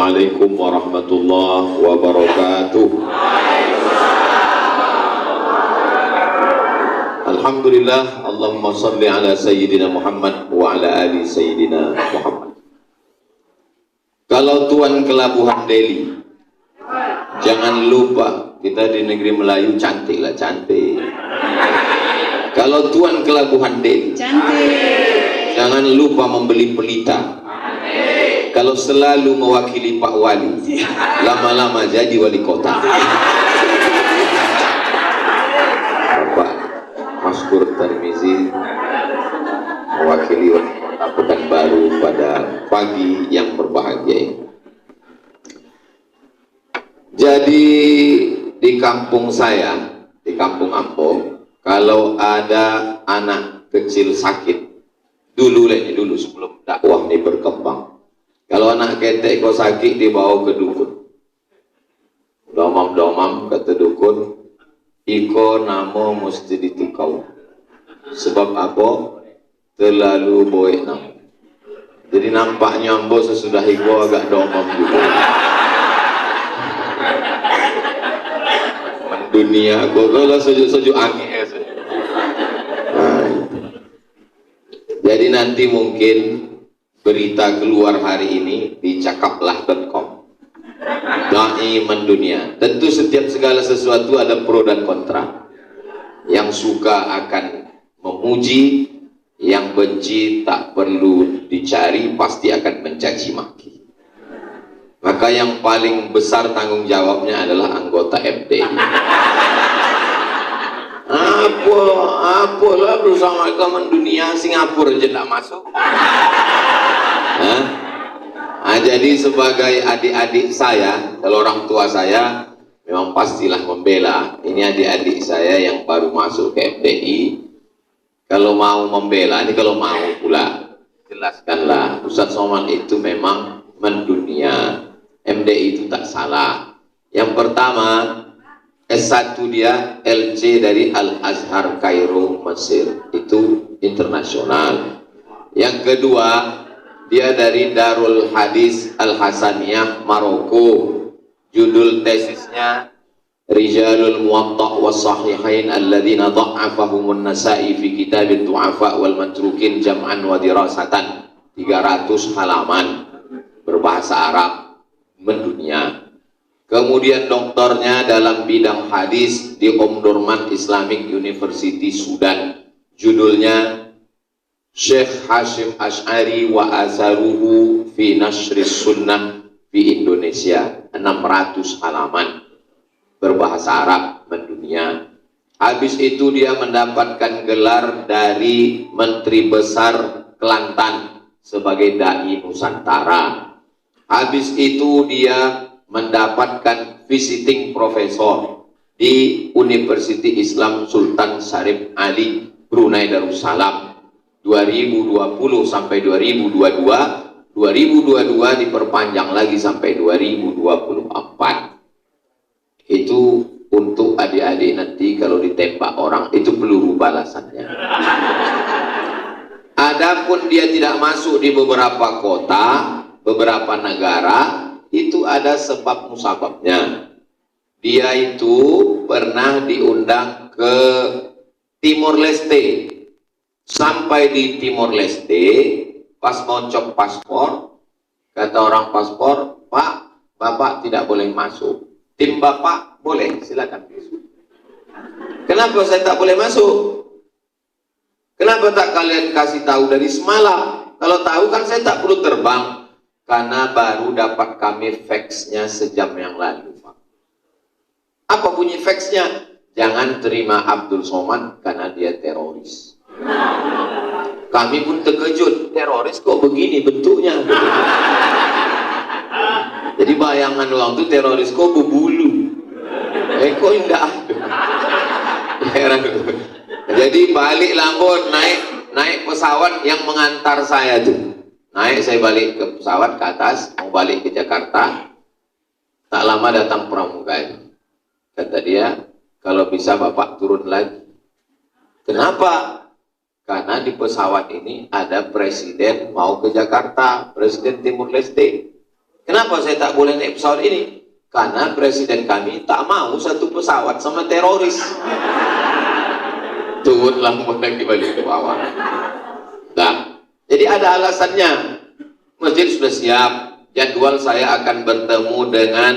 Assalamualaikum warahmatullahi wabarakatuh. Alhamdulillah, Allahumma salli ala Sayyidina Muhammad wa ala ali Sayyidina Muhammad. Kalau Tuan ke Labuhan Deli, jangan lupa, kita di negeri Melayu cantik lah, cantik. Kalau Tuan ke Labuhan Deli, cantik, jangan lupa membeli pelita. Kalau selalu mewakili Pak Wali, lama-lama jadi wali kota. Bapak Maskur Tarmizi mewakili wali kota Pekanbaru pada pagi yang berbahagia ini. Jadi di kampung saya, di kampung Ampo, kalau ada anak kecil sakit, dulu sebelum dakwah ini berkembang, kalau anak ketek kau sakit dibawa ke dukun. Domam-domam kata dukun, iko namo mesti ditikau. Sebab apa? Terlalu boek namo. Jadi nampaknya ambo sesudah iko agak domam juga. Mendunia aku kalau sejuk-sejuk angin saja. Jadi nanti mungkin berita keluar hari ini di cakaplah.com. Dai mendunia. Tentu setiap segala sesuatu ada pro dan kontra. Yang suka akan memuji, yang benci tak perlu dicari, pasti akan mencaci maki. Maka yang paling besar tanggung jawabnya adalah anggota FDI. Apalah bersama kawan dunia, Singapura aja tak masuk. Jadi sebagai adik-adik saya, kalau orang tua saya memang pastilah membela. Ini adik-adik saya yang baru masuk ke FDI. Kalau mau membela, ini kalau mau pula, jelaskanlah Ustaz Somad itu memang mendunia. MDI itu tak salah. Yang pertama, S1 dia LC dari Al-Azhar Kairo Mesir, itu internasional. Yang kedua, dia dari Darul Hadis Al-Hasaniyah Maroko. Judul tesisnya Rijalul Muwatta' was Sahihain alladzina dha'afahumun Nasa'i fi kitab ad-du'afa wal matrukin jam'an wa dirasatan. 300 halaman berbahasa Arab, mendunia. Kemudian doktornya dalam bidang hadis di Omdurman Islamic University Sudan. Judulnya Syekh Hashim Ash'ari wa Azaruhu fi Nashris Sunnah di Indonesia. 600 halaman berbahasa Arab, mendunia. Habis itu dia mendapatkan gelar dari Menteri Besar Kelantan sebagai Dai Nusantara. Habis itu dia mendapatkan visiting profesor di University Islam Sultan Syarif Ali Brunei Darussalam 2020 sampai 2022. 2022 diperpanjang lagi sampai 2024. Itu untuk adik-adik nanti kalau ditembak orang itu peluru balasannya. Adapun dia tidak masuk di beberapa kota, beberapa negara, itu ada sebab musababnya. Dia itu pernah diundang ke Timor Leste. Sampai di Timor Leste, pas mau cop paspor, kata orang paspor, Pak, Bapak tidak boleh masuk. Tim Bapak boleh, silakan masuk. Kenapa saya tak boleh masuk? Kenapa tak kalian kasih tahu dari semalam? Kalau tahu kan saya tak perlu terbang. Karena baru dapat kami faxnya sejam yang lalu, Pak. Apa bunyi faxnya? Jangan terima Abdul Somad karena dia teroris. Kami pun terkejut, teroris kok begini bentuknya? Jadi bayangan orang itu teroris kok berbulu. Kok indah. Jadi balik Lampung, naik pesawat yang mengantar saya tuh. Naik, saya balik ke pesawat ke atas, mau balik ke Jakarta. Tak lama datang pramugari. Kata dia, kalau bisa Bapak turun lagi. Kenapa? Karena di pesawat ini ada presiden mau ke Jakarta, presiden Timur Leste. Kenapa saya tak boleh naik pesawat ini? Karena presiden kami tak mau satu pesawat sama teroris. Turunlah lagi balik ke bawah. Nah, jadi ada alasannya. Masjid sudah siap. Jadwal saya akan bertemu dengan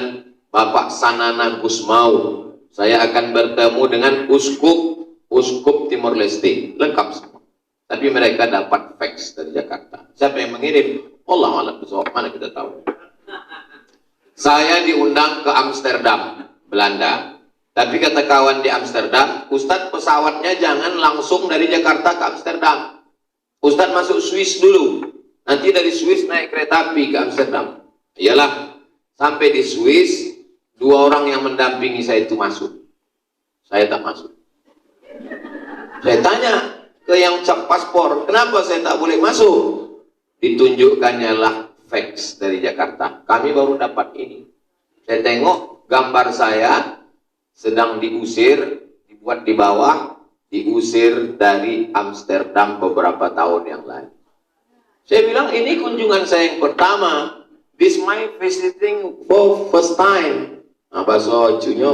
Bapak Sanana Gusmau. Saya akan bertemu dengan Uskup Timor Leste. Lengkap semua. Tapi mereka dapat fax dari Jakarta. Siapa yang mengirim? Allah alam bisawab, mana kita tahu. Saya diundang ke Amsterdam, Belanda. Tapi kata kawan di Amsterdam, Ustadz pesawatnya jangan langsung dari Jakarta ke Amsterdam. Ustadz masuk Swiss dulu. Nanti dari Swiss naik kereta api ke Amsterdam. Iyalah, sampai di Swiss, 2 orang yang mendampingi saya itu masuk. Saya tak masuk. Saya tanya ke yang cap paspor, kenapa saya tak boleh masuk? Ditunjukkannya lah fax dari Jakarta. Kami baru dapat ini. Saya tengok gambar saya sedang diusir, dibuat di bawah, diusir dari Amsterdam beberapa tahun yang lalu. Saya bilang ini kunjungan saya yang pertama. This my visiting for first time. Apa soalnya?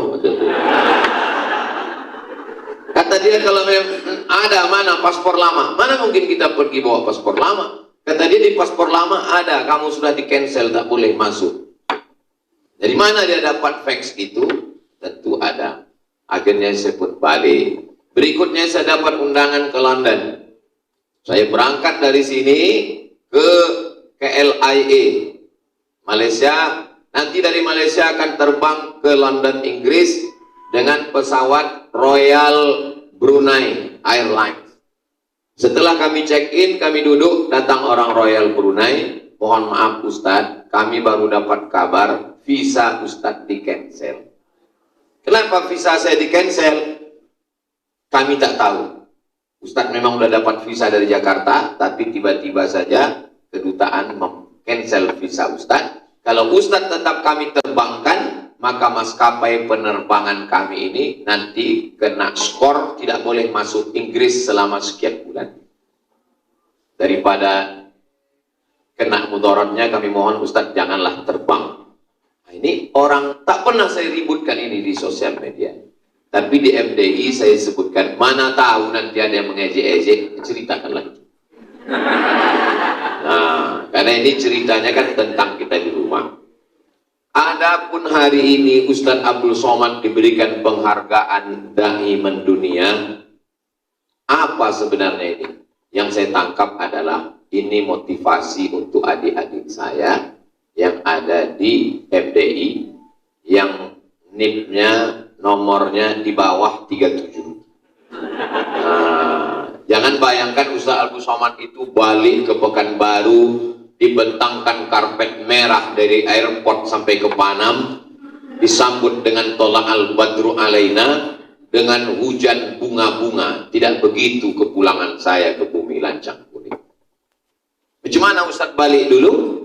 Kata dia kalau ada mana paspor lama, mana mungkin kita pergi bawa paspor lama? Kata dia di paspor lama ada, kamu sudah di cancel, tak boleh masuk. Dari mana dia dapat fax itu? Tentu ada. Akhirnya saya pun balik. Berikutnya saya dapat undangan ke London. Saya berangkat dari sini ke KLIA, Malaysia. Nanti dari Malaysia akan terbang ke London, Inggris dengan pesawat Royal Brunei Airlines. Setelah kami check-in, kami duduk, datang orang Royal Brunei. Mohon maaf Ustadz, kami baru dapat kabar visa Ustadz di-cancel. Kenapa visa saya di-cancel? Kami tak tahu. Ustadz memang sudah dapat visa dari Jakarta, tapi tiba-tiba saja kedutaan mem-cancel visa Ustadz. Kalau Ustadz tetap kami terbangkan, maka maskapai penerbangan kami ini nanti kena skor, tidak boleh masuk Inggris selama sekian bulan. Daripada kena mudaratnya, kami mohon Ustadz janganlah terbang. Nah, ini orang tak pernah saya ributkan ini di sosial media. Tapi di MDI saya sebutkan, mana tahu nanti ada yang mengejek-ejek, ceritakanlah itu. Nah, karena ini ceritanya kan tentang kita di rumah. Adapun hari ini Ustadz Abdul Somad diberikan penghargaan Dai Mendunia. Apa sebenarnya ini? Yang saya tangkap adalah ini motivasi untuk adik-adik saya yang ada di MDI, yang NIP-nya nomornya di bawah 37. Nah, jangan bayangkan Ustadz Abdul Somad itu balik ke Pekanbaru, dibentangkan karpet merah dari airport sampai ke Panam, disambut dengan tolak al-badru alaina, dengan hujan bunga-bunga. Tidak begitu kepulangan saya ke bumi lancang kuning. Bagaimana Ustadz balik dulu?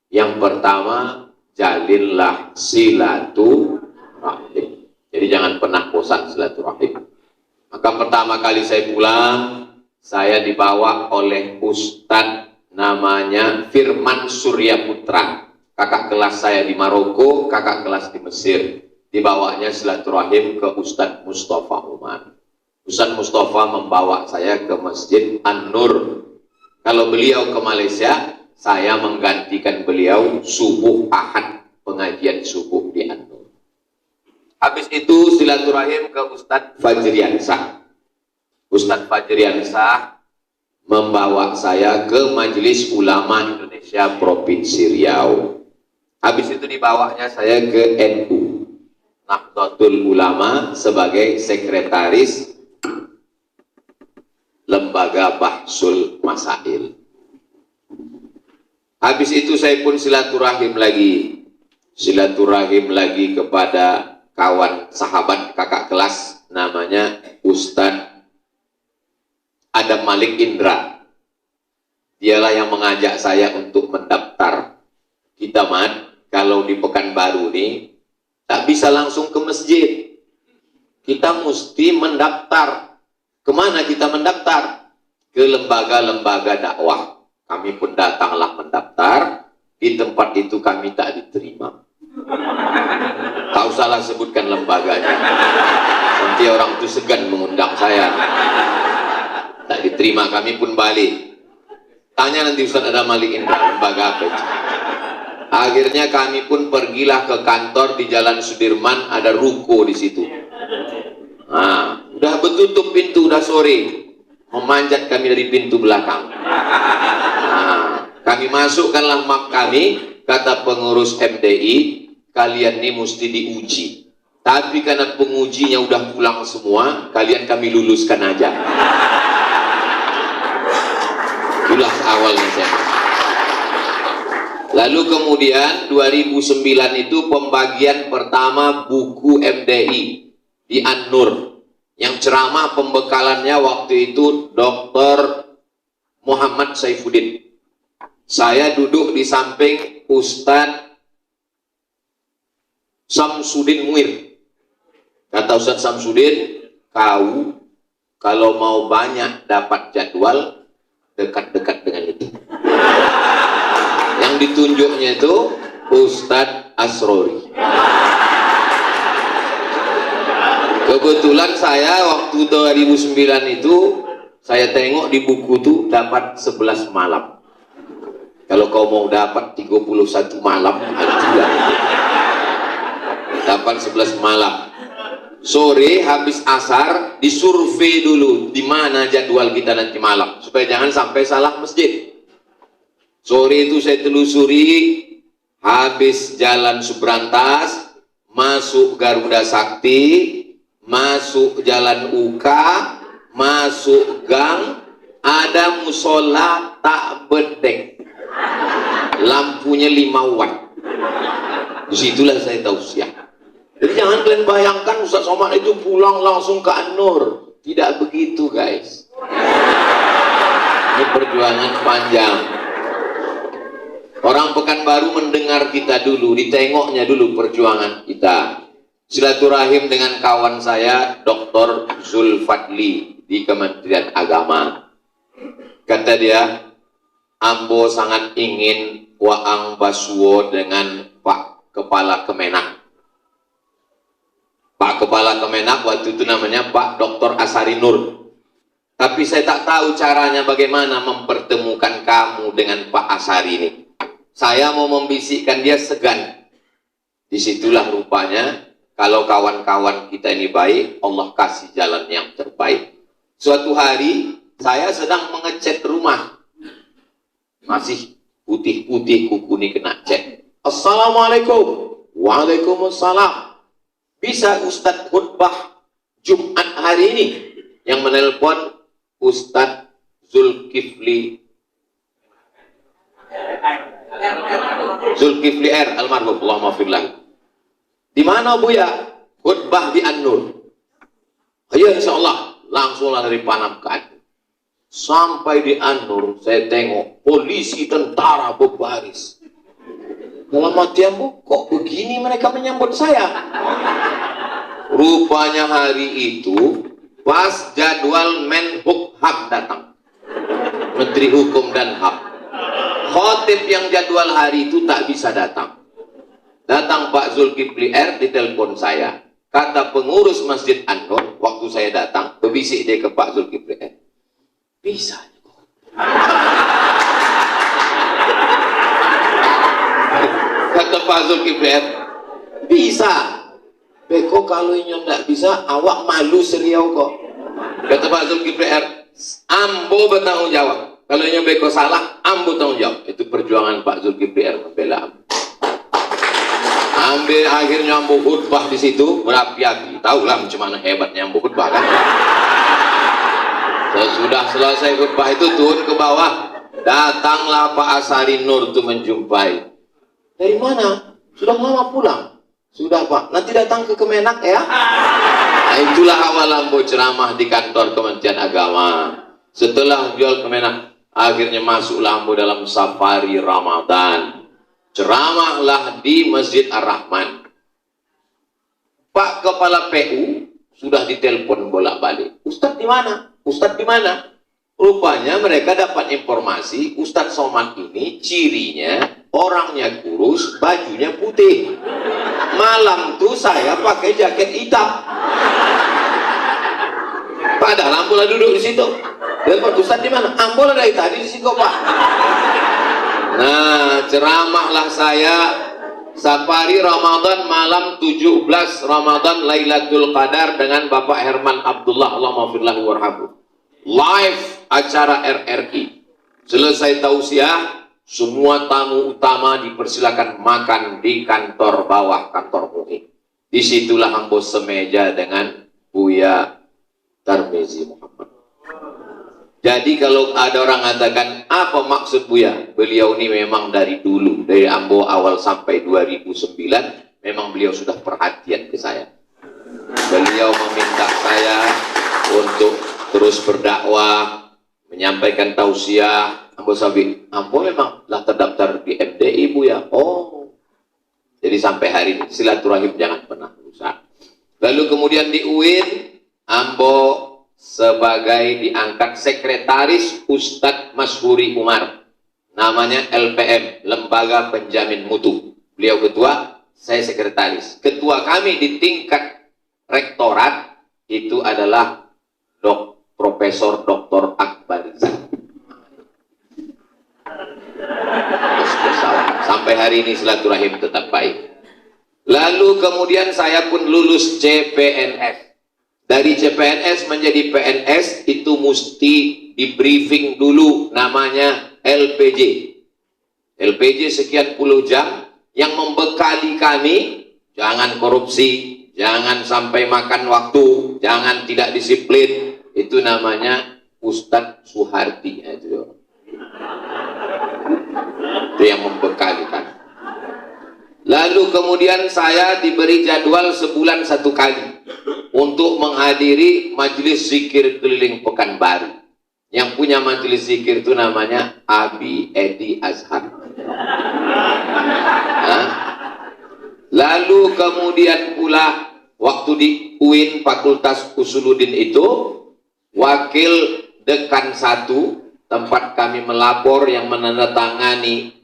Yang pertama, jalinlah silaturahim. Jadi jangan pernah bosan silaturahim. Maka pertama kali saya pulang, saya dibawa oleh Ustadz namanya Firman Surya Putra, kakak kelas saya di Maroko, kakak kelas di Mesir. Dibawanya silaturahim ke Ustadz Mustafa Umar. Ustadz Mustafa membawa saya ke Masjid An-Nur. Kalau beliau ke Malaysia, saya menggantikan beliau subuh Ahad, pengajian subuh di An-Nur. Habis itu silaturahim ke Ustadz Fajriansah. Ustadz Fajriansah membawa saya ke Majelis Ulama Indonesia Provinsi Riau. Habis itu dibawanya saya ke NU, Nahdlatul Ulama, sebagai sekretaris Lembaga Bahsul Masail. Habis itu saya pun silaturahim lagi kepada kawan sahabat kakak kelas namanya Ustadz Adam Malik Indra. Dialah yang mengajak saya untuk mendaftar. Kita kalau di Pekanbaru nih tak bisa langsung ke masjid. Kita mesti mendaftar. Kemana kita mendaftar? Ke lembaga-lembaga dakwah. Kami pun datanglah mendaftar di tempat itu kami tak diterima. Tak usahlah sebutkan lembaganya. Nanti orang itu segan mengundang saya. Tak diterima, kami pun balik. Tanya nanti Ustaz Adam Malik Indra, lembaga apa itu? Akhirnya kami pun pergilah ke kantor di Jalan Sudirman, ada ruko di situ. Nah, udah betutup pintu, udah sore. Memanjat kami dari pintu belakang. Nah, kami masukkanlah map kami, kata pengurus MDI, kalian ini mesti diuji. Tapi karena pengujinya udah pulang semua, kalian kami luluskan aja. Itulah awalnya saya. Lalu kemudian 2009 itu pembagian pertama buku MDI di An-Nur. Yang ceramah pembekalannya waktu itu Dr. Muhammad Saifuddin. Saya duduk di samping Ustadz Samsudin Muir. Kata Ustadz Samsudin, kau kalau mau banyak dapat jadwal, dekat-dekat dengan itu. Yang ditunjuknya itu Ustadz Asrori. Kebetulan saya waktu 2009 itu saya tengok di buku itu dapat 11 malam. Kalau kau mau dapat 31 malam, dapat 11 malam. Sore habis asar disurvei dulu di mana jadwal kita nanti malam supaya jangan sampai salah masjid. Sore itu saya telusuri, habis Jalan Subrantas, masuk Garuda Sakti, masuk Jalan Uka, masuk gang, ada musola tak bedek, lampunya 5 watt. Disitulah saya tahu siap. Jadi jangan kalian bayangkan Ustaz Somad itu pulang langsung ke An-Nur. Tidak begitu guys. Ini perjuangan panjang. Orang Pekanbaru mendengar kita dulu, ditengoknya dulu perjuangan kita. Silaturahim dengan kawan saya Dr. Zulfadli di Kementerian Agama. Kata dia, Ambo sangat ingin Waang Basuwo dengan Pak Kepala Kemenak. Pak Kepala Kemenak waktu itu namanya Pak Dr. Asari Nur. Tapi saya tak tahu caranya bagaimana mempertemukan kamu dengan Pak Asari ini. Saya mau membisikkan dia segan. Disitulah rupanya kalau kawan-kawan kita ini baik, Allah kasih jalan yang terbaik. Suatu hari saya sedang mengecat rumah. Masih putih-putih kuku ini kena cat. Assalamualaikum. Waalaikumsalam. Bisa Ustadz khutbah Jumat hari ini? Yang menelpon Ustadz Zulkifli R. Almarhum, Allahumma firlah. Di mana Buya? Khutbah di An-Nur. Ayo insya Allah. Langsunglah dari Panam ke An-Nur. Sampai di An-Nur, saya tengok polisi tentara berbaris. Dalam hatian, kok begini mereka menyambut saya? Rupanya hari itu pas jadwal Menhukham datang, Menteri Hukum dan HAM. Khotib yang jadwal hari itu tak bisa datang. Datang Pak Zulkifli R, ditelepon saya. Kata pengurus Masjid An-Nur, waktu saya datang, berbisik dia ke Pak Zulkifli R. Bisa. Kata Pak Zulkifli R, bisa. Beko kalau ini tidak bisa, awak malu seriau kok. Kata Pak Zulkifli R, Ambo bertanggung jawab. Kalau ini beko salah, Ambo tanggung jawab. Itu perjuangan Pak Zulkifli R membela Ambo. Ambil akhirnya Ambo khutbah di situ berapi-api. Tahulah macam mana hebatnya Ambo khutbah kan. Sesudah selesai khutbah itu turun ke bawah, datanglah Pak Asari Nur itu menjumpai. Dari mana? Sudah lama pulang. Sudah Pak, nanti datang ke Kemenak ya. Nah, itulah awal Ambo ceramah di kantor Kementerian Agama. Setelah jual Kemenak, akhirnya masuklah Ambo dalam safari Ramadan. Ceramahlah di Masjid Ar-Rahman. Pak Kepala PU sudah ditelepon bolak-balik. Ustadz di mana? Ustadz di mana? Rupanya mereka dapat informasi Ustadz Somad ini cirinya orangnya kurus, bajunya putih. Malam tuh saya pakai jaket hitam. Padahal Ambola duduk di situ. Dan Pak Ustadz di mana? Ambola dari tadi di situ, Pak. Nah, ceramahlah saya Safari Ramadan malam 17 Ramadan Lailatul Qadar dengan Bapak Herman Abdullah, Allahumma firlahu warhamu. Live acara RRI. Selesai tausiah, semua tamu utama dipersilakan makan di kantor bawah, kantor MUI. Disitulah Ambo semeja dengan Buya Tarmizi Muhammad. Jadi kalau ada orang mengatakan apa maksud Buya? Beliau ini memang dari dulu, dari Ambo awal sampai 2009, memang beliau sudah perhatian ke saya. Beliau meminta saya untuk terus berdakwah, menyampaikan tausiah. Ambo sabi, Ambo memang lah terdaftar di MDI Buya. Oh, jadi sampai hari ini silaturahim jangan pernah rusak. Lalu kemudian di UIN, Ambo sebagai diangkat sekretaris Ustadz Mashuri Umar, namanya LPM, Lembaga Penjamin Mutu. Beliau ketua, saya sekretaris. Ketua kami di tingkat rektorat itu adalah Profesor Dr. Akbar Rizal. Sampai hari ini silaturahim tetap baik. Lalu kemudian saya pun lulus CPNS. Dari CPNS menjadi PNS itu mesti di briefing dulu, namanya LPJ. LPJ sekian puluh jam yang membekali kami, jangan korupsi, jangan sampai makan waktu, jangan tidak disiplin. Itu namanya Ustadz Suhardi. Itu yang membekali kami. Lalu kemudian saya diberi jadwal sebulan satu kali untuk menghadiri majelis zikir keliling Pekanbaru. Yang punya majelis zikir itu namanya Abi Edi Azhar. Nah, lalu kemudian pula waktu di UIN Fakultas Usuluddin itu, wakil dekan 1 tempat kami melapor yang menandatangani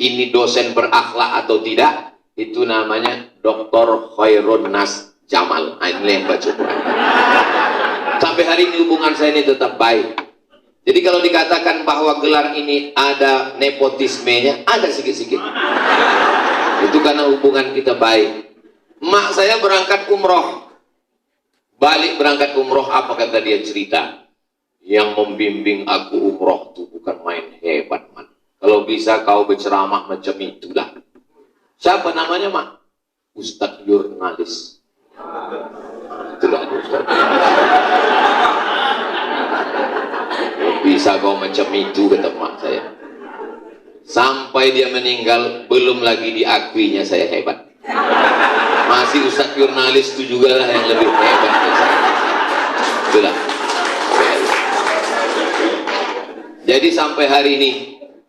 ini dosen berakhlak atau tidak, itu namanya Dr. Khairun Nas Jamal. Ini yang baca Quran. Sampai hari ini hubungan saya ini tetap baik. Jadi kalau dikatakan bahwa gelar ini ada nepotismenya, ada sedikit-sedikit. Itu karena hubungan kita baik. Mak saya berangkat umroh. Balik berangkat umroh, apa kata dia cerita? Yang membimbing aku umroh itu bukan main hebat, man. Kalau bisa kau berceramah macam itulah. Siapa namanya, Mak? Ustadz jurnalis. Itulah Ustadz. Bisa kau macam itu, kata Mak saya. Sampai dia meninggal, belum lagi diakuinya saya hebat. Masih Ustadz jurnalis itu juga lah yang lebih hebat dari saya. Itulah. Jadi sampai hari ini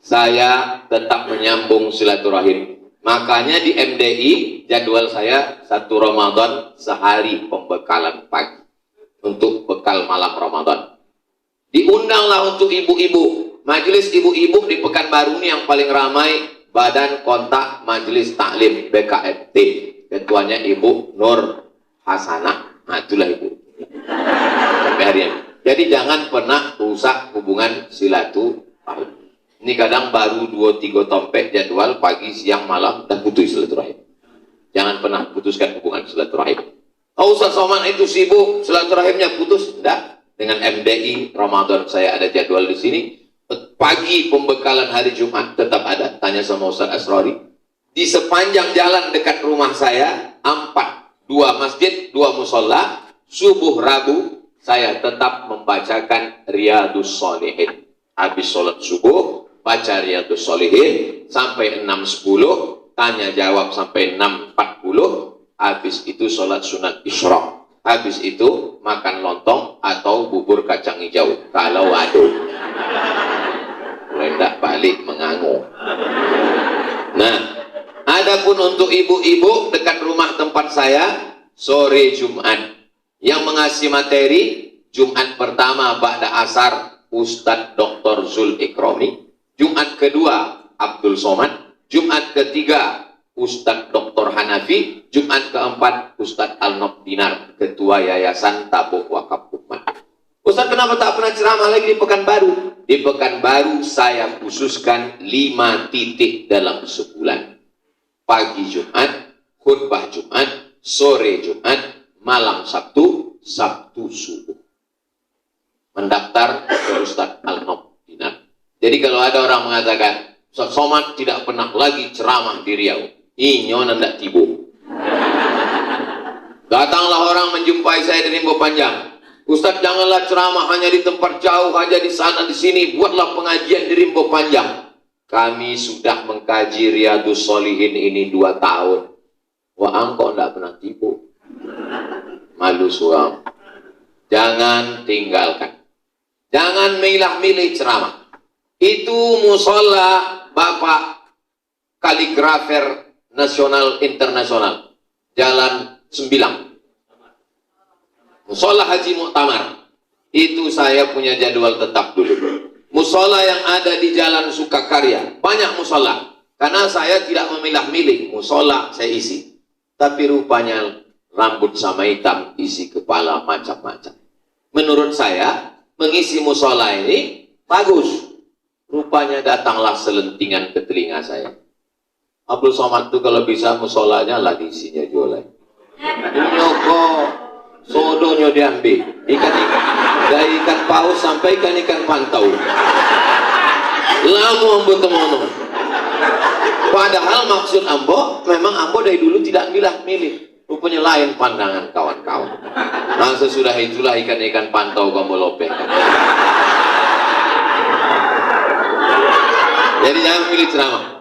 saya tetap menyambung silaturahim. Makanya di MDI jadwal saya 1 Ramadan sehari pembekalan pagi untuk bekal malam Ramadan. Diundanglah untuk ibu-ibu. Majelis ibu-ibu di Pekanbaru ini yang paling ramai, Badan Kontak Majelis Taklim BKMT. Ketuanya Ibu Nur Hasanah. Nah, itulah Ibu. Sampai hari ini. Jadi jangan pernah rusak hubungan silaturahim. Ini kadang baru 2-3 tompek jadwal pagi, siang, malam, dan putus silaturahim. Jangan pernah putuskan hubungan silaturahim. Oh, Ustaz Somad itu sibuk, silaturahimnya putus. Tidak. Dengan MDI, Ramadan saya ada jadwal di sini. Pagi pembekalan hari Jumat tetap ada. Tanya sama Ustaz Asrori. Di sepanjang jalan dekat rumah saya, 2 masjid, 2 musola, subuh Rabu, saya tetap membacakan Riyadus Shalihin. Habis sholat subuh, baca Riyadus Shalihin sampai 6.10, tanya jawab sampai 6.40, habis itu sholat sunat Isyraq. Habis itu makan lontong atau bubur kacang hijau kalau ada. Tidak balik mengangu. Nah, adapun untuk ibu-ibu dekat rumah tempat saya, sore Jumat yang mengasih materi Jumat pertama ba'da asar Ustadz Dr. Zul Ikrami, Jumat kedua Abdul Somad, Jumat ketiga Ustadz Dr. Hanafi, Jumat keempat Ustadz Al-Nob Dinar, Ketua Yayasan Tabung Wakaf Umat. Ustadz kenapa tak pernah ceramah lagi di Pekanbaru? Di Pekanbaru saya khususkan 5 titik dalam sebulan. Pagi Jumat, khutbah Jumat, sore Jumat, malam Sabtu, Sabtu subuh. Mendaftar ke Ustadz Al-Nob Dinar. Jadi kalau ada orang mengatakan, Ustadz Somad tidak pernah lagi ceramah di Riau, inyo nandak tibu. Datanglah orang menjumpai saya di Rimbo Panjang. Ustadz janganlah ceramah hanya di tempat jauh, hanya di sana di sini. Buatlah pengajian di Rimbo Panjang. Kami sudah mengkaji Riyadhus Shalihin ini 2 tahun. Wah, engkau tidak pernah tipu. Malu suam. Jangan tinggalkan. Jangan milah-milih ceramah. Itu musola Bapak Kaligrafer Nasional Internasional, Jalan 9. Musola Haji Muktamar. Itu saya punya jadwal tetap dulu. Musola yang ada di Jalan Sukakarya, banyak musola. Karena saya tidak memilah-milih musola saya isi. Tapi rupanya rambut sama hitam, isi kepala macam-macam. Menurut saya, mengisi musola ini bagus. Rupanya datanglah selentingan ke telinga saya. Abdul Somad itu kalau bisa musolanya lah diisinya jualan. Nyoko, sodonya diambil. Ikan-ikan, dari ikan paus sampai ikan pantau. Lamu ambo temono. Padahal maksud ambo, memang ambo dari dulu tidak milah-milih. Rupanya lain pandangan kawan-kawan. Nah sesudah itulah ikan-ikan pantau ambo lopeng. Jadi jangan pilih ceramah.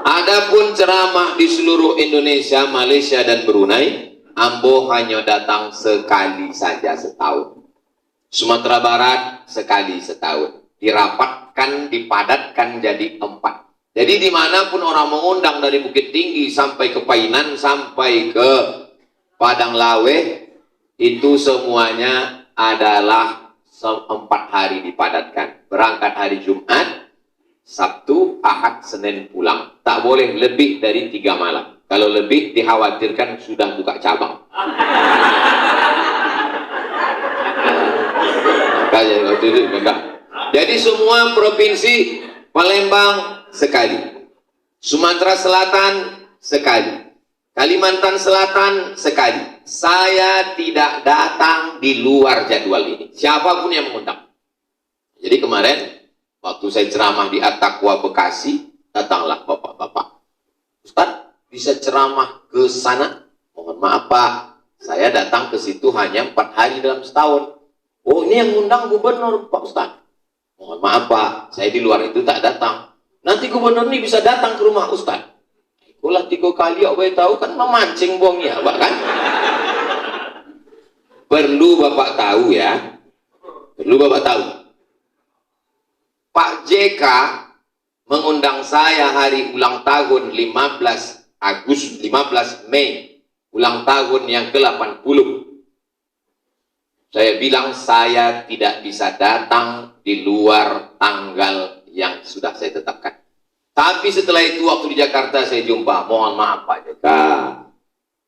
Adapun ceramah di seluruh Indonesia, Malaysia dan Brunei, ambo hanya datang sekali saja setahun. Sumatera Barat sekali setahun. Dirapatkan, dipadatkan jadi 4. Jadi dimanapun orang mengundang dari Bukit Tinggi sampai ke Painan, sampai ke Padang Lawe, itu semuanya adalah 4 hari dipadatkan. Berangkat hari Jumat, Sabtu, Ahad, Senin pulang. Tak boleh lebih dari 3 malam. Kalau lebih dikhawatirkan sudah buka cabang. Jadi semua provinsi, Palembang sekali, Sumatera Selatan sekali, Kalimantan Selatan sekali. Saya tidak datang di luar jadwal ini. Siapapun yang mengundang. Jadi kemarin waktu saya ceramah di At-Taqwa Bekasi, datanglah bapak-bapak. Ustaz, bisa ceramah ke sana? Mohon maaf Pak, saya datang ke situ hanya 4 hari dalam setahun. Oh ini yang ngundang gubernur Pak Ustaz. Mohon maaf Pak, saya di luar itu tak datang. Nanti gubernur ini bisa datang ke rumah Ustaz. Itulah 3 kali aku tahu kan memancing bongnya Pak kan. Perlu Bapak tahu ya. Perlu Bapak tahu. Pak JK mengundang saya hari ulang tahun 15 Mei, ulang tahun yang ke-80. Saya bilang saya tidak bisa datang di luar tanggal yang sudah saya tetapkan. Tapi setelah itu waktu di Jakarta saya jumpa, mohon maaf Pak JK,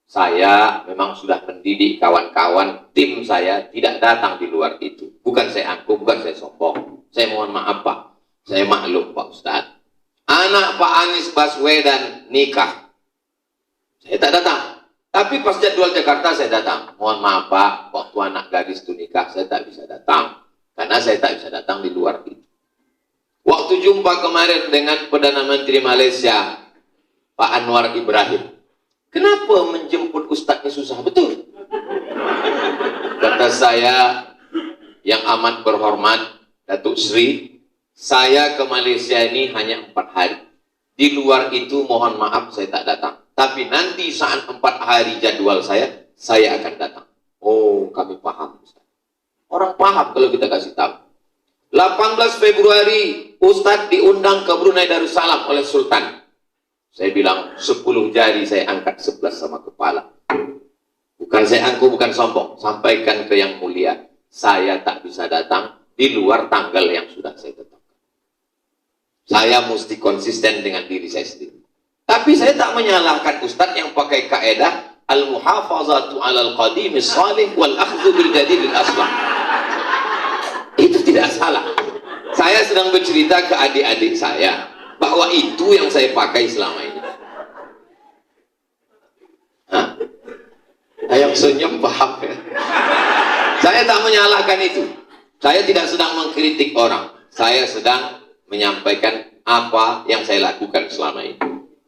saya memang sudah mendidik kawan-kawan, tim saya tidak datang di luar itu. Bukan saya angkuh, bukan saya sombong. Saya mohon maaf Pak, saya maklum Pak Ustadz. Anak Pak Anies Baswedan nikah, saya tak datang. Tapi pas jadwal Jakarta saya datang. Mohon maaf Pak, waktu anak gadis itu nikah saya tak bisa datang. Karena saya tak bisa datang di luar itu. Waktu jumpa kemarin dengan Perdana Menteri Malaysia, Pak Anwar Ibrahim. Kenapa menjemput Ustadz ini susah betul? Kata saya yang amat berhormat, Datuk Sri, saya ke Malaysia ini hanya 4 hari. Di luar itu mohon maaf saya tak datang. Tapi nanti saat 4 hari jadwal saya akan datang. Oh, kami paham Ustaz. Orang paham kalau kita kasih tahu. 18 Februari Ustadz diundang ke Brunei Darussalam oleh Sultan. Saya bilang 10 jari saya angkat 11 sama kepala. Bukan saya angkuh, bukan sombong. Sampaikan ke yang mulia. Saya tak bisa datang di luar tanggal yang sudah saya tetapkan. Saya mesti konsisten dengan diri saya sendiri. Tapi saya tak menyalahkan Ustadz yang pakai kaedah al-muhafazatu alal qadimis salih wal akhdhu bil jadidil aslah. Itu tidak salah. Saya sedang bercerita ke adik-adik saya bahwa itu yang saya pakai selama ini. Hah? Ayam senyum paham ya? Saya tak menyalahkan itu. Saya tidak sedang mengkritik orang. Saya sedang menyampaikan apa yang saya lakukan selama ini.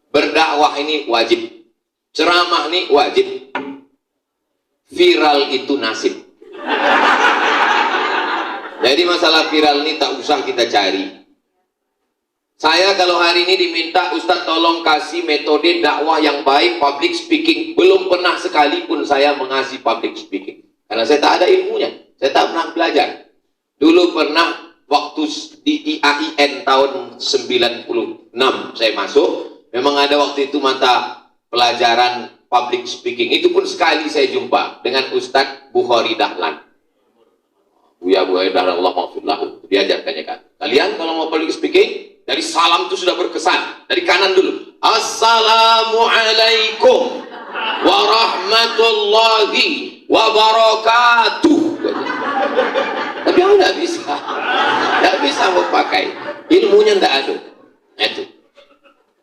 Berdakwah ini wajib. Ceramah ini wajib. Viral itu nasib. Jadi masalah viral ini tak usah kita cari. Saya kalau hari ini diminta Ustadz tolong kasih metode dakwah yang baik, public speaking. Belum pernah sekalipun saya mengasih public speaking. Karena saya tak ada ilmunya. Saya tak pernah belajar. Dulu pernah waktu di IAIN tahun 96 saya masuk. Memang ada waktu itu mata pelajaran public speaking. Itu pun sekali saya jumpa dengan Ustadz Bukhari Dahlan. Buya Dahlan, Allah maafillahu. Diajarkannya kan. Kalian kalau mau public speaking, dari salam itu sudah berkesan. Dari kanan dulu. Assalamualaikum warahmatullahi wabarakatuh. Tapi aku tidak bisa. Tidak bisa mau pakai. Ilmunya tidak ada. Itu.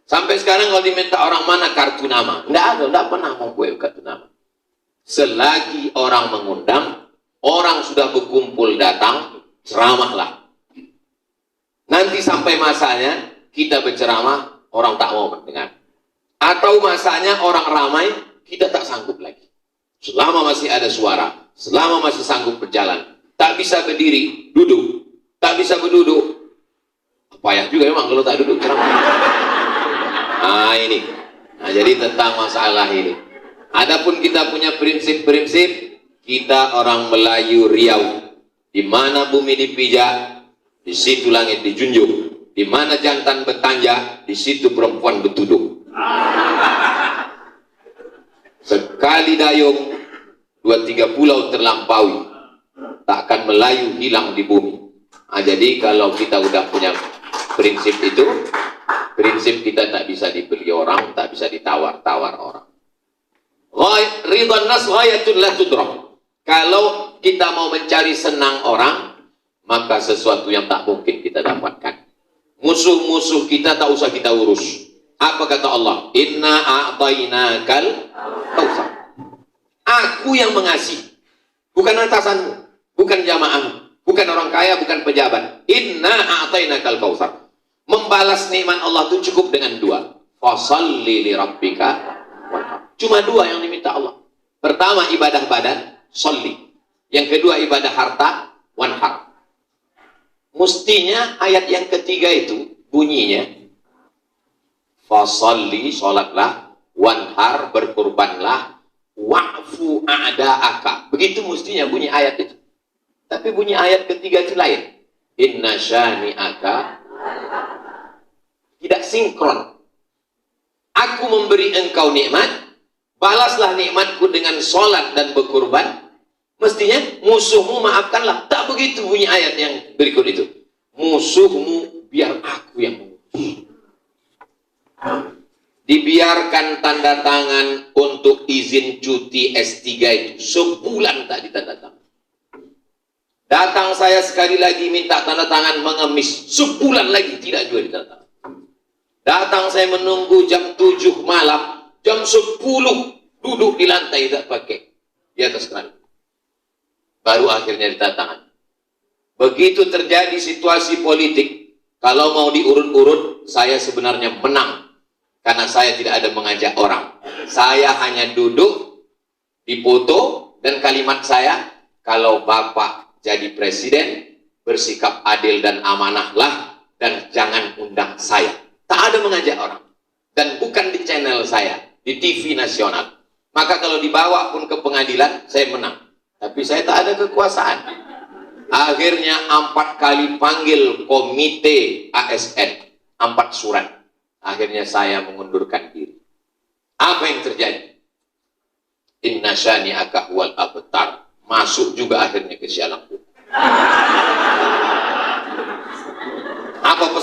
Sampai sekarang kalau diminta orang mana kartu nama. Tidak ada. Tidak pernah mau gue kartu nama. Selagi orang mengundang, orang sudah berkumpul datang, ceramahlah. Nanti sampai masanya kita berceramah, orang tak mau mendengar. Atau masanya orang ramai, kita tak sanggup lagi. Selama masih ada suara, selama masih sanggup berjalan, tak bisa berdiri, duduk. Tak bisa berduduk. Payah juga memang kalau tak duduk ceramah. Nah ini. Nah jadi tentang masalah ini. Adapun kita punya prinsip-prinsip, kita orang Melayu Riau. Di mana bumi dipijak, di situ langit dijunjung. Di mana jantan bertanja, di situ perempuan bertudung. Sekali dayung, 2-3 pulau terlampaui, takkan Melayu hilang di bumi. Nah, jadi kalau kita udah punya prinsip itu, prinsip kita tak bisa dibeli orang, tak bisa ditawar-tawar orang. Ridwan nas ghayatun la tudrak. Kalau kita mau mencari senang orang, maka sesuatu yang tak mungkin kita dapatkan. Musuh-musuh kita tak usah kita urus. Apa kata Allah? Inna a'tainakal kautsar. Aku yang mengasihi, bukan atasanmu, bukan jamaahmu, bukan orang kaya, bukan pejabat. Inna a'tainakal kautsar. Membalas nikmat Allah itu cukup dengan 2. Fashalli li rabbika wanhar. Cuma 2 yang diminta Allah. Pertama ibadah badan, sholli. Yang kedua ibadah harta, wanhar. Mestinya ayat yang ketiga itu bunyinya fasalli, sholatlah, wanhar, berkurbanlah, wa'fu a'da'aka. Begitu mestinya bunyi ayat itu. Tapi bunyi ayat ketiga itu lain. Inna syani'aka. Tidak sinkron. Aku memberi engkau nikmat, balaslah nikmatku dengan sholat dan berkurban. Mestinya musuhmu maafkanlah. Tak begitu bunyi ayat yang berikut itu. Musuhmu biar aku yang mengurus. Dibiarkan tanda tangan untuk izin cuti S3 itu sebulan tak ditanda tangan. Datang saya sekali lagi minta tanda tangan mengemis, sebulan lagi tidak juga ditanda tangan. Datang saya menunggu jam 7 malam, jam 10 duduk di lantai tak pakai di atas keran. Baru akhirnya ditanda tangan. Begitu terjadi situasi politik, kalau mau diurut-urut, saya sebenarnya menang. Karena saya tidak ada mengajak orang. Saya hanya duduk, dipoto, dan kalimat saya, kalau Bapak jadi presiden, bersikap adil dan amanahlah, dan jangan undang saya. Tak ada mengajak orang. Dan bukan di channel saya, di TV nasional. Maka kalau dibawa pun ke pengadilan, saya menang. Tapi saya tak ada kekuasaan. Akhirnya 4 kali panggil komite ASN, 4 surat. Akhirnya saya mengundurkan diri. Apa yang terjadi? Inna syani'aka huwal abtar. Masuk juga akhirnya ke sialang.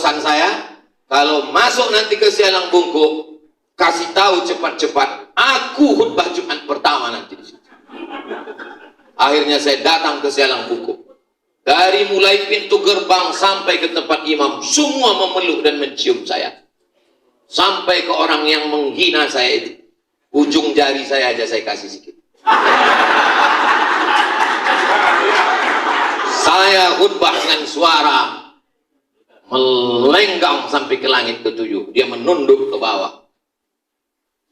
pesan saya, kalau masuk nanti ke Sialang Bungkuk, kasih tahu cepat-cepat, aku khutbah Jumat pertama nanti di situ. Akhirnya saya datang ke Sialang Bungkuk. Dari mulai pintu gerbang sampai ke tempat imam, semua memeluk dan mencium saya. Sampai ke orang yang menghina saya itu, ujung jari saya aja saya kasih sedikit. Saya khutbah dengan suara melenggang sampai ke langit ketujuh. Dia menunduk ke bawah.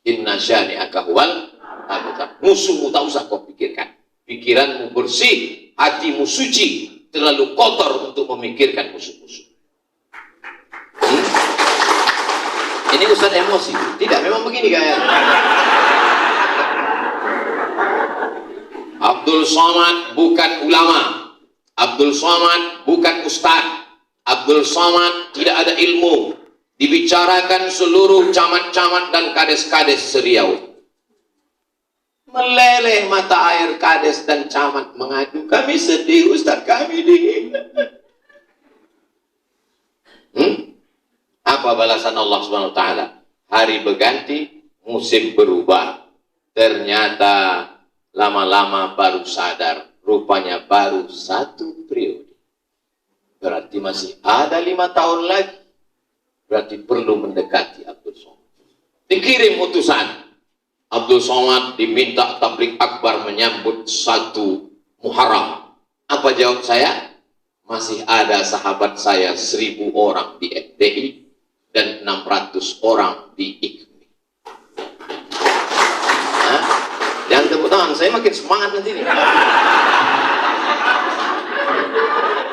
Inna syani'aka huwal abtar. Musuhmu tak usah kau pikirkan. Pikiranmu bersih, hatimu suci. Terlalu kotor untuk memikirkan musuh-musuh. Ini Ustaz emosi. Tidak, memang begini kayaknya. Abdul Somad bukan ulama. Abdul Somad bukan ustadz. Abdul Somad tidak ada ilmu. Dibicarakan seluruh camat-camat dan kades-kades Seriau. Meleleh mata air kades dan camat mengadu. Kami sedih Ustaz, kami dihina. Apa balasan Allah Subhanahu wa taala? Hari berganti, musim berubah. Ternyata lama-lama baru sadar, rupanya baru 1 periode. Berarti masih ada 5 tahun lagi. Berarti perlu mendekati Abdul Somad. Dikirim utusan. Abdul Somad diminta tabligh akbar menyambut 1 Muharram. Apa jawab saya? Masih ada sahabat saya 1000 orang di FDI dan 600 orang di IKMI. Jangan tepuk tangan, saya makin semangat nanti nih.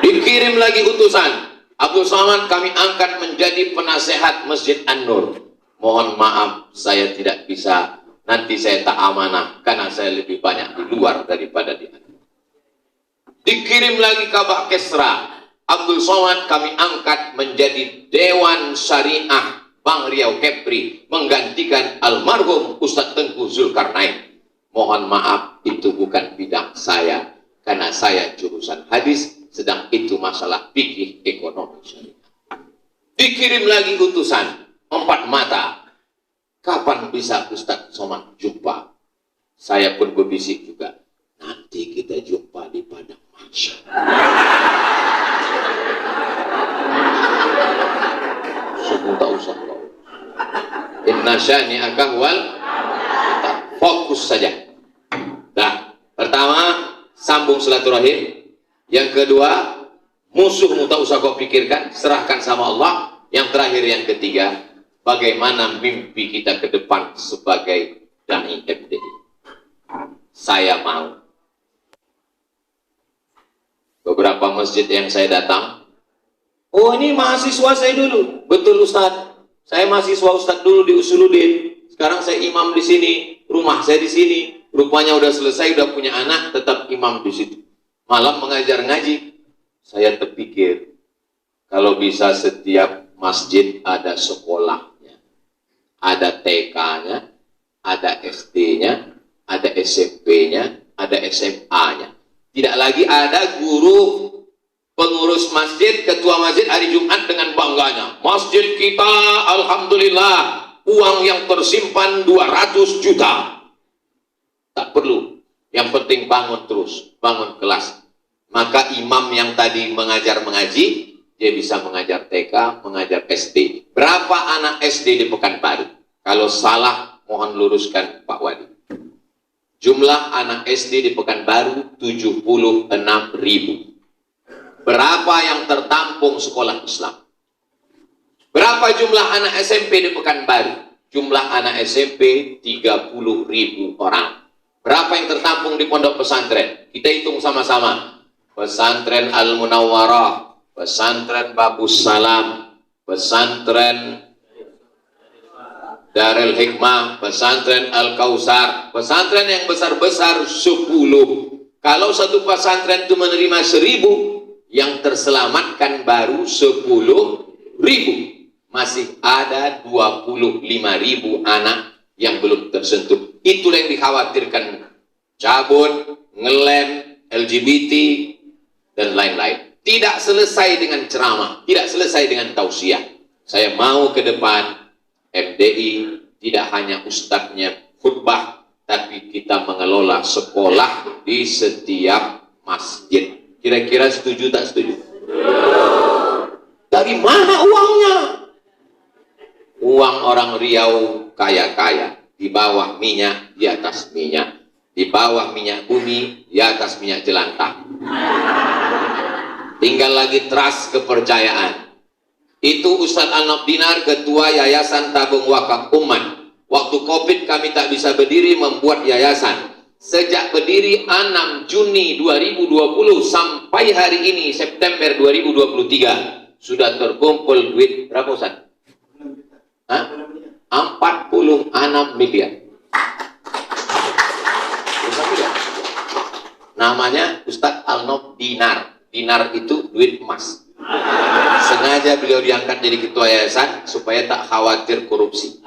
Dikirim lagi utusan. Abdul Somad kami angkat menjadi penasehat Masjid An-Nur. Mohon maaf, saya tidak bisa. Nanti saya tak amanah karena saya lebih banyak di luar daripada di dalam. Dikirim lagi kabar Kesra. Abdul Somad kami angkat menjadi Dewan Syariah Bank Riau Kepri menggantikan almarhum Ustadz Tengku Zulkarnain. Mohon maaf, itu bukan bidang saya karena saya jurusan hadis, sedang itu masalah fikih ekonomi syariah. Dikirim lagi utusan 4 mata. Kapan bisa Ustadz Somad jumpa? Saya pun berbisik juga. Nanti kita jumpa di padang mahsyar. Semua tak usah kau. Inna syani'aka huwal abtar. Fokus saja. Nah, pertama sambung silaturahim. Yang kedua, musuhmu tak usah kau pikirkan, serahkan sama Allah. Yang terakhir, yang ketiga, bagaimana mimpi kita ke depan sebagai dai FDI. Saya mau. Beberapa masjid yang saya datang, oh ini mahasiswa saya dulu. Betul Ustadz, saya mahasiswa Ustadz dulu di Usuluddin. Sekarang saya imam di sini, rumah saya di sini. Rupanya udah selesai, udah punya anak, tetap imam di situ. Malam mengajar ngaji. Saya terpikir, kalau bisa setiap masjid ada sekolahnya, ada TK-nya, ada SD-nya, ada SMP-nya, ada SMA-nya. Tidak lagi ada guru pengurus masjid, ketua masjid hari Jumat dengan bangganya. Masjid kita, alhamdulillah, uang yang tersimpan 200 juta. Tak perlu. Yang penting bangun terus, bangun kelas. Maka imam yang tadi mengajar mengaji, dia bisa mengajar TK, mengajar SD. Berapa anak SD di Pekanbaru? Kalau salah, mohon luruskan Pak Wadi. Jumlah anak SD di Pekanbaru 76.000. Berapa yang tertampung sekolah Islam? Berapa jumlah anak SMP di Pekanbaru? Jumlah anak SMP 30.000 orang. Berapa yang tertampung di pondok pesantren? Kita hitung sama-sama. Pesantren Al-Munawwarah, pesantren Babus Salam, pesantren Darul Hikmah, pesantren Al-Kausar, pesantren yang besar-besar 10. Kalau satu pesantren itu menerima 1.000, yang terselamatkan baru 10.000. Masih ada 25.000 anak yang belum tersentuh. Itulah yang dikhawatirkan. Cabut, ngelem, LGBT, dan lain-lain. Tidak selesai dengan ceramah, tidak selesai dengan tausiah. Saya mau ke depan MDI tidak hanya ustadznya khutbah, tapi kita mengelola sekolah di setiap masjid. Kira-kira setuju tak setuju? Dari mana uangnya? Uang orang Riau kaya-kaya. Di bawah minyak, di atas minyak. Di bawah minyak bumi, di atas minyak jelantah. Tinggal lagi trust kepercayaan. Itu Ustadz Al-Nof Dinar, Ketua Yayasan Tabung Wakaf Umat. Waktu Covid kami tak bisa berdiri membuat yayasan. Sejak berdiri 6 Juni 2020 sampai hari ini September 2023 sudah terkumpul duit berapa Ustadz? 46 miliar. Namanya Ustadz Al-Nof Dinar. Dinar itu duit emas. Sengaja beliau diangkat jadi ketua yayasan supaya tak khawatir korupsi.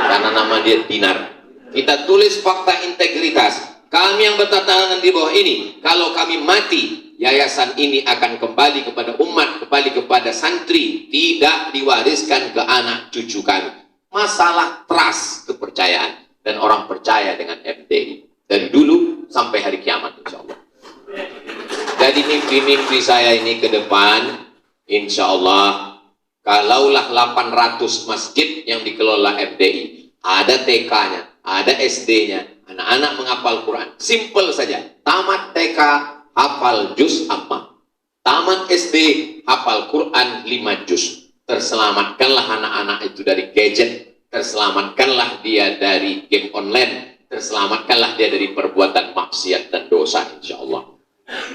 Karena nama dia Dinar. Kita tulis fakta integritas. Kami yang bertata di bawah ini, kalau kami mati, yayasan ini akan kembali kepada umat, kembali kepada santri, tidak diwariskan ke anak cucu kami. Masalah trust, kepercayaan, dan orang percaya dengan FDI dari dulu sampai hari kiamat, insya Allah. Jadi mimpi-mimpi saya ini ke depan, insya Allah, kalaulah 800 masjid yang dikelola FDI, ada TK-nya, ada SD-nya, anak-anak menghafal Quran. Simple saja, tamat TK, hafal juz amma. Tamat SD, hafal Quran 5 juz. Terselamatkanlah anak-anak itu dari gadget, terselamatkanlah dia dari game online, terselamatkanlah dia dari perbuatan maksiat dan dosa, insya Allah.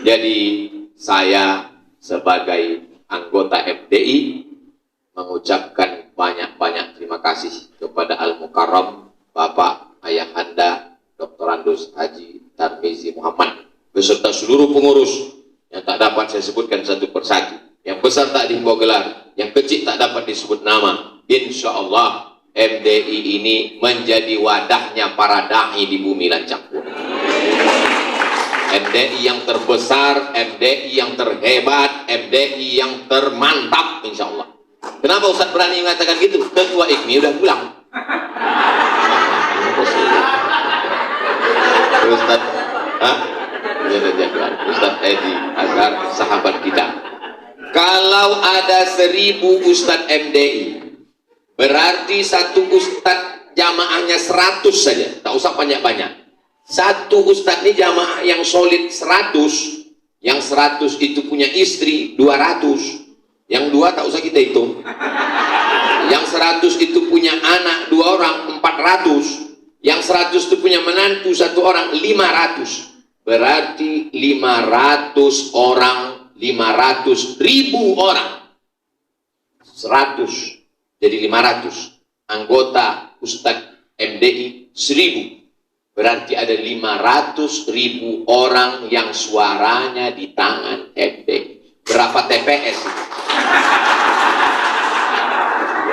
Jadi saya sebagai anggota FDI mengucapkan banyak-banyak terima kasih kepada Al-Mukarram Bapak Ayahanda Dr. Andus Haji Tarmizi Muhammad beserta seluruh pengurus yang tak dapat saya sebutkan satu persatu. Yang besar tak dihimbau gelar, yang kecil tak dapat disebut nama. Insya Allah MDI ini menjadi wadahnya para da'i di bumi lancang pun. MDI yang terbesar, MDI yang terhebat, MDI yang termantap, insya Allah. Kenapa Ustadz berani mengatakan gitu? Ketua IKMI udah pulang. Ustadz Edi agar sahabat kita. Kalau ada 1000 Ustadz MDI, berarti satu Ustadz jamaahnya 100 saja, tak usah banyak-banyak. Satu ustadz ini jamaah yang solid 100, yang 100 itu punya istri 200, yang 2 tak usah kita hitung, yang 100 itu punya anak 2 orang 400, yang 100 itu punya menantu 1 orang 500, berarti 500 orang, 500.000 orang, 100 jadi 500, anggota ustadz MDI 1000. Berarti ada 500.000 orang yang suaranya di tangan MDI. Berapa TPS?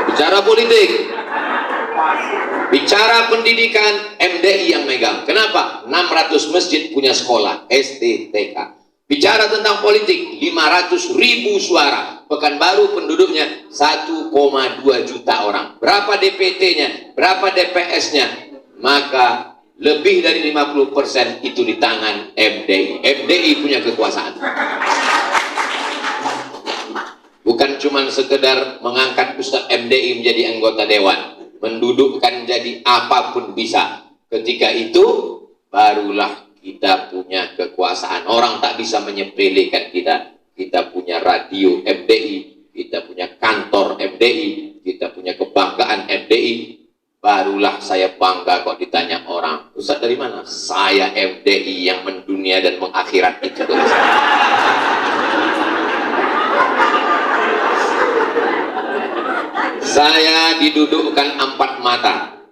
Bicara politik, bicara pendidikan, MDI yang megang. Kenapa? 600 masjid punya sekolah, SD, TK. Bicara tentang politik, 500.000 suara. Pekanbaru penduduknya 1,2 juta orang. Berapa DPT-nya? Berapa DPS-nya? Maka lebih dari 50% itu di tangan MDI. MDI punya kekuasaan. Bukan cuma sekedar mengangkat Ustadz MDI menjadi anggota dewan, mendudukkan jadi apapun bisa. Ketika itu barulah kita punya kekuasaan. Orang tak bisa menyepelekan kita. Kita punya radio MDI, kita punya kantor MDI, kita punya kebanggaan MDI. Barulah saya bangga kok ditanya orang, Ustaz dari mana? Saya FDI yang mendunia dan mengakhirat itu. Saya didudukkan 4 mata.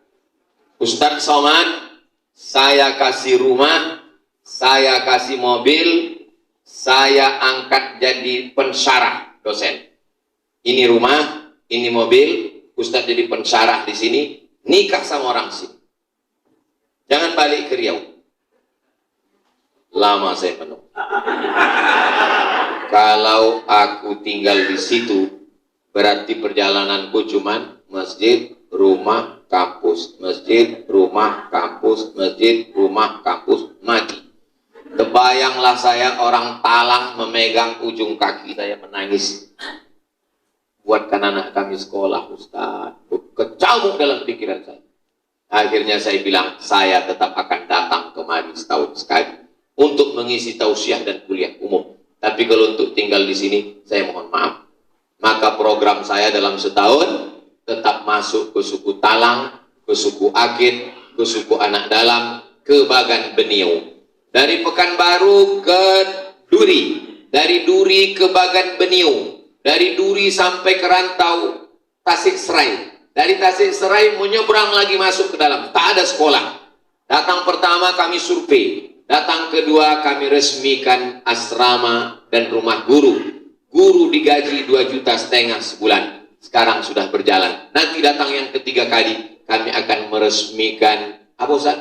Ustaz Somad, saya kasih rumah, saya kasih mobil, saya angkat jadi pensyarah dosen. Ini rumah, ini mobil, Ustaz jadi pensyarah di sini. Nikah sama orang sini. Jangan balik ke Riau. Lama saya penuh. Kalau aku tinggal di situ, berarti perjalananku cuman masjid, rumah, kampus, masjid, rumah, kampus, masjid, rumah, kampus, mati. Terbayanglah saya orang Talang memegang ujung kaki saya menangis. Buatkan anak kami sekolah, Ustaz. Kecamuk dalam pikiran saya. Akhirnya saya bilang, saya tetap akan datang kemari setahun sekali untuk mengisi tausiah dan kuliah umum. Tapi kalau untuk tinggal di sini, saya mohon maaf. Maka program saya dalam setahun tetap masuk ke suku Talang, ke suku Akit, ke suku Anak Dalam, ke Bagan Beniau. Dari Pekanbaru ke Duri, dari Duri ke Bagan Beniau, dari Duri sampai ke rantau Tasik Serai, dari Tasik Serai menyeberang lagi masuk ke dalam, tak ada sekolah. Datang pertama kami survei, datang kedua kami resmikan asrama dan rumah guru. Guru digaji 2,5 juta sebulan, sekarang sudah berjalan. Nanti datang yang ketiga kali, kami akan meresmikan apa Ustaz?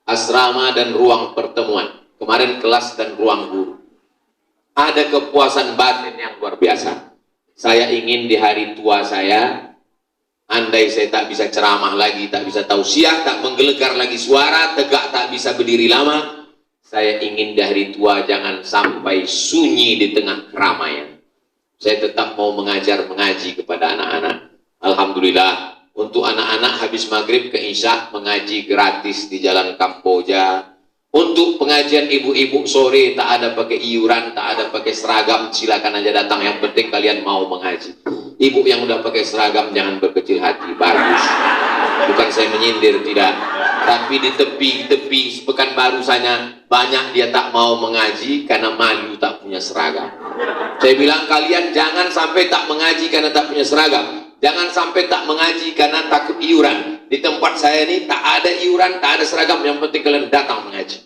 Asrama dan ruang pertemuan. Kemarin kelas dan ruang guru. Ada kepuasan batin yang luar biasa. Saya ingin di hari tua saya, andai saya tak bisa ceramah lagi, tak bisa tausiah, tak menggelegar lagi suara, tegak tak bisa berdiri lama, saya ingin di hari tua jangan sampai sunyi di tengah keramaian. Saya tetap mau mengaji kepada anak-anak. Alhamdulillah. Untuk anak-anak habis maghrib ke isya mengaji gratis di Jalan Kamboja. Untuk pengajian ibu-ibu sore tak ada pakai iuran, tak ada pakai seragam, silakan aja datang. Yang penting kalian mau mengaji. Ibu yang udah pakai seragam jangan berkecil hati, bagus. Bukan saya menyindir, tidak. Tapi di tepi-tepi Pekanbaru sana banyak dia tak mau mengaji karena malu tak punya seragam. Saya bilang kalian jangan sampai tak mengaji karena tak punya seragam. Jangan sampai tak mengaji karena takut iuran. Di tempat saya ini tak ada iuran, tak ada seragam. Yang penting kalian datang mengaji.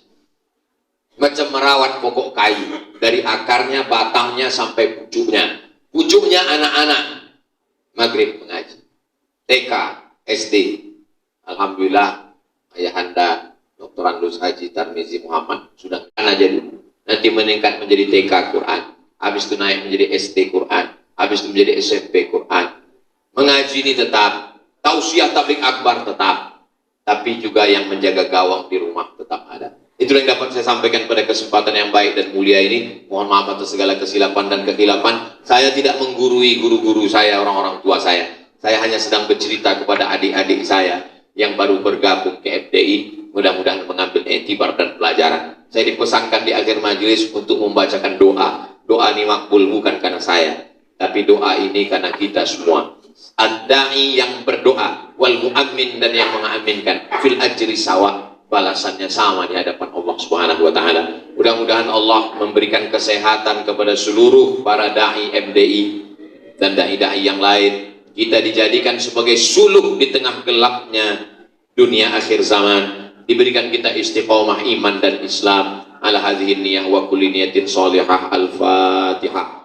Macam merawat pokok kayu. Dari akarnya, batangnya, sampai pucuknya. Pucuknya anak-anak. Maghrib mengaji. TK, SD. Alhamdulillah, ayahanda Dr. Andus Haji Tarmizi Muhammad sudah aja dulu. Nanti meningkat menjadi TK Quran. Habis itu naik menjadi SD Quran. Habis itu menjadi SMP Quran. Mengaji ini tetap, tausiah tabligh akbar tetap, tapi juga yang menjaga gawang di rumah tetap ada. Itulah yang dapat saya sampaikan pada kesempatan yang baik dan mulia ini. Mohon maaf atas segala kesilapan dan kehilapan. Saya tidak menggurui guru-guru saya, orang-orang tua saya. Saya hanya sedang bercerita kepada adik-adik saya yang baru bergabung ke FDI. Mudah-mudahan mengambil etibar dan pelajaran. Saya dipesankan di akhir majelis untuk membacakan doa. Doa ini makbul bukan karena saya, tapi doa ini karena kita semua. Ad-da'i yang berdoa, wal mu'ammin dan yang mengaminkan, fil ajri sawa, balasannya sama di hadapan Allah Subhanahu wa taala. Mudah-mudahan Allah memberikan kesehatan kepada seluruh para dai MDI dan dai-dai yang lain. Kita dijadikan sebagai suluh di tengah gelapnya dunia akhir zaman. Diberikan kita istiqomah iman dan Islam. Ala hadhihi niyah wa kulli niyatin shalihah. Al-Fatihah.